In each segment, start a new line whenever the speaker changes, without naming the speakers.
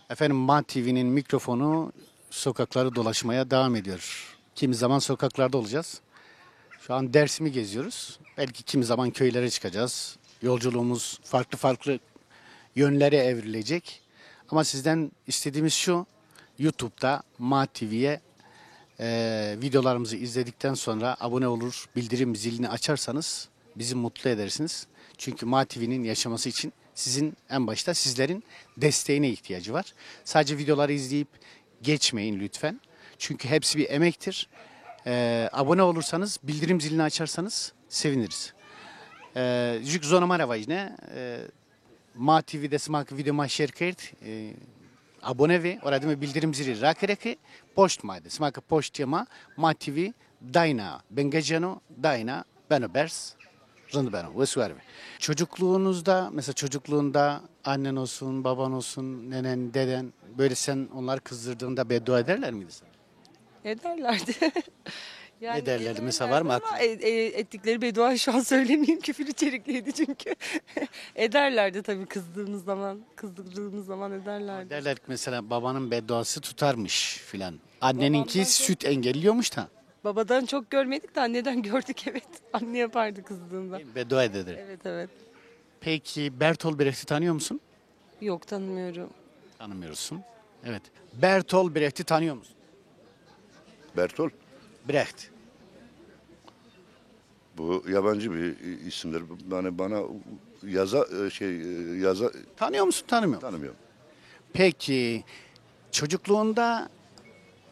Efendim MAN TV'nin mikrofonu sokakları dolaşmaya devam ediyor. Kimi zaman sokaklarda olacağız. Şu an Dersim'i geziyoruz. Belki kimi zaman köylere çıkacağız. Yolculuğumuz farklı farklı yönlere evrilecek. Ama sizden istediğimiz şu, YouTube'da MAN TV'ye videolarımızı izledikten sonra abone olur, bildirim zilini açarsanız bizi mutlu edersiniz. Çünkü MAN TV'nin yaşaması için sizin en başta sizlerin desteğine ihtiyacı var. Sadece videoları izleyip geçmeyin lütfen. Çünkü hepsi bir emektir. Abone olursanız, bildirim zilini açarsanız seviniriz. Juk zonamara vajne. MAN TV'de smak videoma share kert. Abone ve orada bildirim zili rakereki post maydı. Smaka post yama MAN TV Dayna Bengajano Dayna Benobers Rındı Beno Vesuarve. Çocukluğunuzda mesela çocukluğunda annen olsun, baban olsun, nenen, deden böyle sen onları kızdırdığında beddua ederler miydi sana?
Ederlerdi.
Ne derlerdi mesela, var mı
ama
aklında?
ettikleri beddua şu an söylemeyeyim, küfür içerikliydi çünkü. Ederlerdi tabii kızdırdığımız zaman ederlerdi.
Derler ki mesela babanın bedduası tutarmış filan. Anneninki
Babamdan çok-
süt engelliyormuş da
Babadan çok görmedik de anneden gördük, evet. Anne yapardı kızdığında.
beddua eder.
Evet, evet.
Peki Bertolt Brecht'i tanıyor musun?
Yok, tanımıyorum.
Tanımıyorsun. Evet. Bertolt Brecht'i tanıyor musun?
Bertol.
Brecht.
Bu yabancı bir isimdir. Yani bana yaza
Tanıyor musun? Tanımıyor musun?
tanımıyorum.
Peki çocukluğunda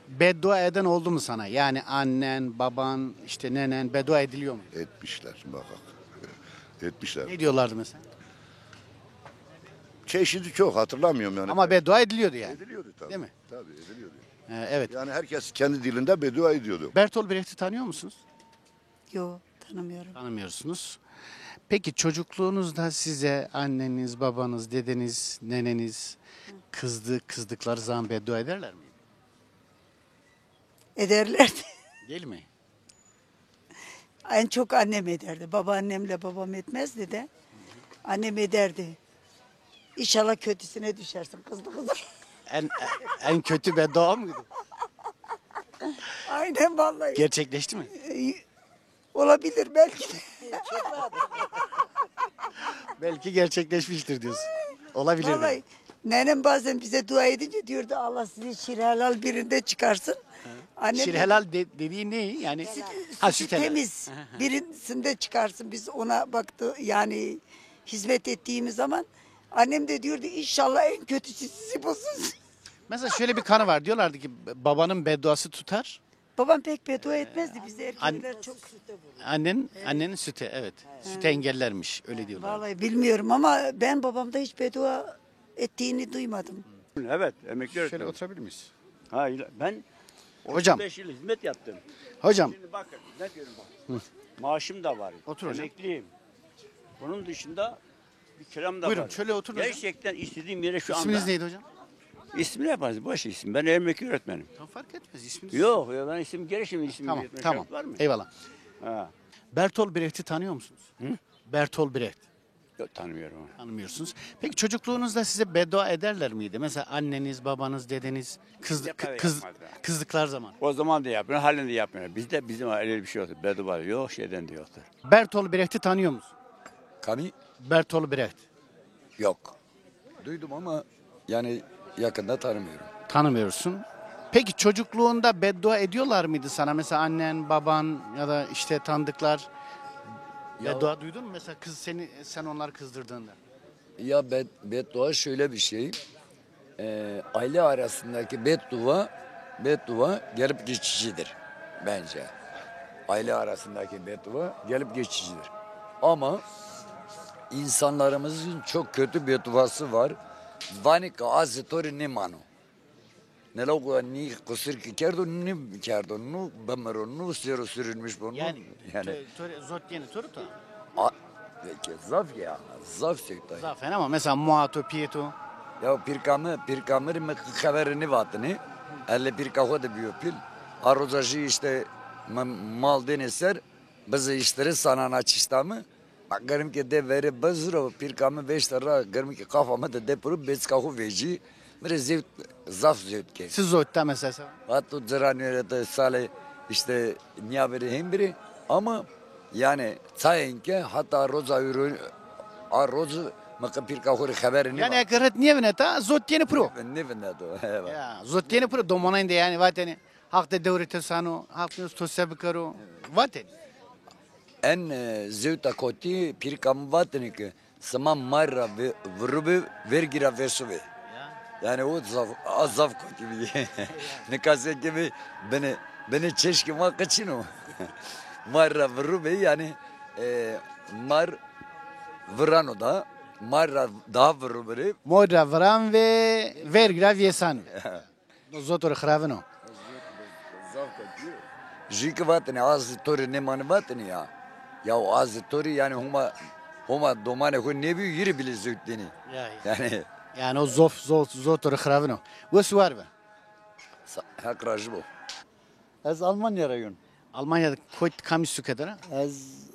beddua eden oldu mu sana? Yani annen, baban, işte nenen beddua ediliyor mu?
Etmişler bak. Etmişler.
Ne diyorlardı mesela?
Çeşidi çok hatırlamıyorum yani.
Ama beddua ediliyordu yani.
ediliyordu tabii.
Değil mi?
Tabii ediliyordu.
Evet.
Yani herkes kendi dilinde beddua ediyordu.
Bertolt Brecht'i tanıyor musunuz?
Yok, tanımıyorum.
Tanımıyorsunuz. Peki çocukluğunuzda size anneniz, babanız, dedeniz, neneniz kızdıkları zaman beddua ederler mi?
Ederlerdi.
Değil mi?
En çok annem ederdi. Babaannemle babam etmezdi de. Annem ederdi. İnşallah kötüsüne düşersin kızdı kızdı.
En kötü beddua mıydı?
Aynen vallahi.
Gerçekleşti mi?
Olabilir belki de.
Belki gerçekleşmiştir diyorsun. Olabilir mi?
Vallahi nenem bazen bize dua edince diyordu Allah sizi şir helal birinde çıkarsın. Annem
Şir helal dediği ne? Yani ha,
sütü
süt helal.
temiz birisinde çıkarsın. Biz ona baktı yani hizmet ettiğimiz zaman annem de diyordu inşallah en kötüsü sizi bulsun.
Mesela şöyle bir kanı var. Diyorlardı ki babanın bedduası tutar.
Babam pek beddua etmezdi. Bize erkekler çok
Annenin sütü, evet. Sütü engellermiş. Öyle diyorlar.
vallahi bilmiyorum ama ben babamda hiç beddua ettiğini duymadım.
Evet, emekli öğretmenim.
Şöyle oturabilir miyiz?
Hayır, ben
Hocam.
35 yıl hizmet yaptım.
Hocam.
Şimdi bakın, ne diyorum bak. Maaşım da var.
Otur hocam.
Emekliyim. Bunun dışında bir kiram da
Buyurun,
var.
şöyle oturun hocam.
Gerçekten istediğim yere şu
İsminiz
anda.
neydi hocam?
İsmini yaparız, boş isim. Ben emekli öğretmenim.
Tam fark etmez isminiz.
Yok, ya ben isim gelişim isim
Tamam,
yetme
tamam.
şart var mı?
Eyvallah.
Ha.
Bertolt Brecht'i tanıyor musunuz? Bertolt Brecht.
Yok, tanımıyorum onu.
Tanımıyorsunuz. Peki çocukluğunuzda size beddua ederler miydi? Mesela anneniz, babanız, dedeniz
Yapmazlar.
kızdıklar zaman.
O zaman da yapmıyor, halen de yapmıyor. Bizim öyle bir şey yoktur. Beddua yok, şeyden de yoktur.
Bertolt Brecht'i tanıyor musun?
Kani
Bertolt Brecht.
yok. Duydum ama yani yakında tanımıyorum.
Tanımıyorsun. Peki çocukluğunda beddua ediyorlar mıydı sana? Mesela annen, baban ya da işte tanıdıklar. Beddua duydun mu? Mesela sen onları kızdırdığında.
Ya beddua şöyle bir şey. Aile arasındaki beddua gelip geçicidir bence. Aile arasındaki beddua gelip geçicidir. Ama insanlarımızın çok kötü bedduası var. Vanika azitori ni manu. Ne logo ni kusur ki kerdo ni kerdo nu bamero nu sero sürülmüş bunu.
Yani zot yeni toruto.
Peki zaf ya. Zaf sektay.
Zafen ama mesela muato, pieto.
Ya pirkamır mı haberini vatını. Elle pirkaho da bir pil. Arrozacı işte mal deneser. Bizi işleri sanan açıştamı. Bak garım ki de veri bazıro pirkamı 5 lira garım ki kafama da depuru bezkahu veci. Bir zevk, zaf zevk ki.
Siz zotta mesela.
Hatta zıranıyor da sale işte niye biri hem biri ama yani sayın ki hatta roza ürün rozu makapir kahuri haberini
Yani akarat niye bine ta zot yeni pro.
ne bende o.
Ya zot yeni pro domonayında yani vatani. Hakta devlete sanu, hakta tosab karo. Vatani.
En zevta koti bir kam vatni ki sama marra ve vurubu vergira vesuve. Yani o zaf koti bir. Ne kase gibi beni çeşke vakıçın o. Marra vurubu yani mar vurano da marra daha vurubu.
Modra vran ve vergra viesan. Zotor khravno.
Jike vatni az tori ne mani vatni ya. Ya o az tori yani huma domane ko ne büyük yeri bile zökteni. Yani
Yani o zotor khravno. Ve var be.
hak rajı bu.
Ez Almanya'dayım.
Almanya'da koyt kamis kadar.
Ez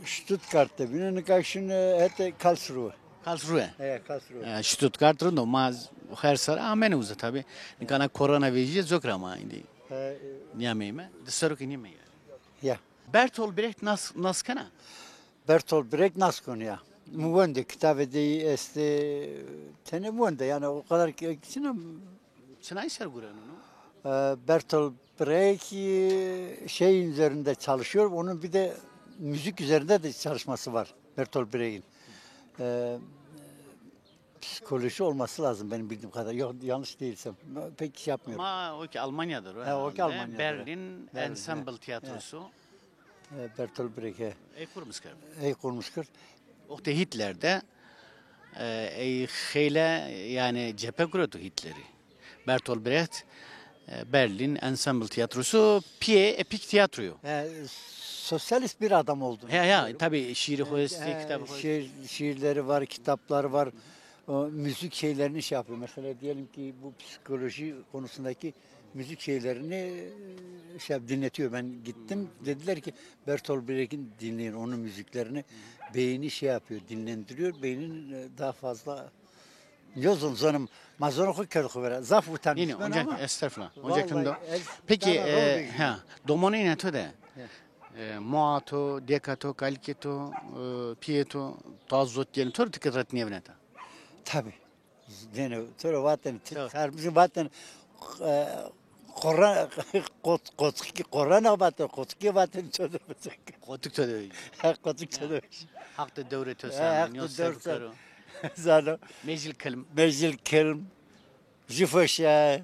Stuttgart'ta binen karşın hete Karlsruhe.
Karlsruhe.
Karlsruhe.
Stuttgart no maz her sar amen uza tabi. Nikana korona veji zokrama indi. Niyameyme. Dışarı ki niyame.
Ya.
Bertolt Brecht nas kana.
Bertolt Brecht nas ya. Muende kitabı de tene muende yani o kadar ki
Sen ay ser guranı no?
Bertolt Brecht şey üzerinde çalışıyor. Onun bir de müzik üzerinde de çalışması var Bertolt Brecht'in. Psikoloji olması lazım benim bildiğim kadar. Yok yanlış değilsem. Pek şey yapmıyorum.
Ama o ki Almanya'dır. o
o ki
herhalde.
Almanya'dır.
Berlin
Berlin,
Ensemble Tiyatrosu.
Bertolt Brecht.
Kurmuş kar.
Kurmuştur.
O da Hitler'de hele yani cephe kurdu Hitler'i. Bertolt Brecht Berlin Ensemble Tiyatrosu Pie Epik Tiyatroyu.
Sosyalist bir adam oldu.
Ya tabii şiiri hoyesti, kitabı hoyesti.
Şiirleri var, kitapları var. O, müzik şeylerini şey yapıyor. Mesela diyelim ki bu psikoloji konusundaki müzik şeylerini dinletiyor. Ben gittim dediler ki Bertolt Brecht'in dinleyin onun müziklerini. Beyni şey yapıyor, dinlendiriyor. Beynin daha fazla Yozun zonum mazonu kırık vera. Zaf utanmış
Yine
ben
onca
ama.
estağfurullah.
Vallahi
Onca kimde?
el-
Peki
daha rol
ha domoni ne to de? Moato, dekato, kalketo, pieto, tazot yani tor tıkırat niye ta?
Tabii. Yani sonra vaten
Tabii.
sarımızı vaten Koran Koran vaten Kotki vaten çözülmeyecek.
Kotuk to de.
Kotuk çözülmüş.
Hakta devlet
Hakta
ösen,
devlet
yosef
Zaten
mecil kelim.
mecil kelm Jifeşe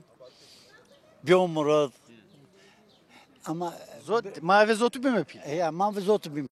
Biomurad ama
Zot mavi zotu bime pi.
ya manvız otu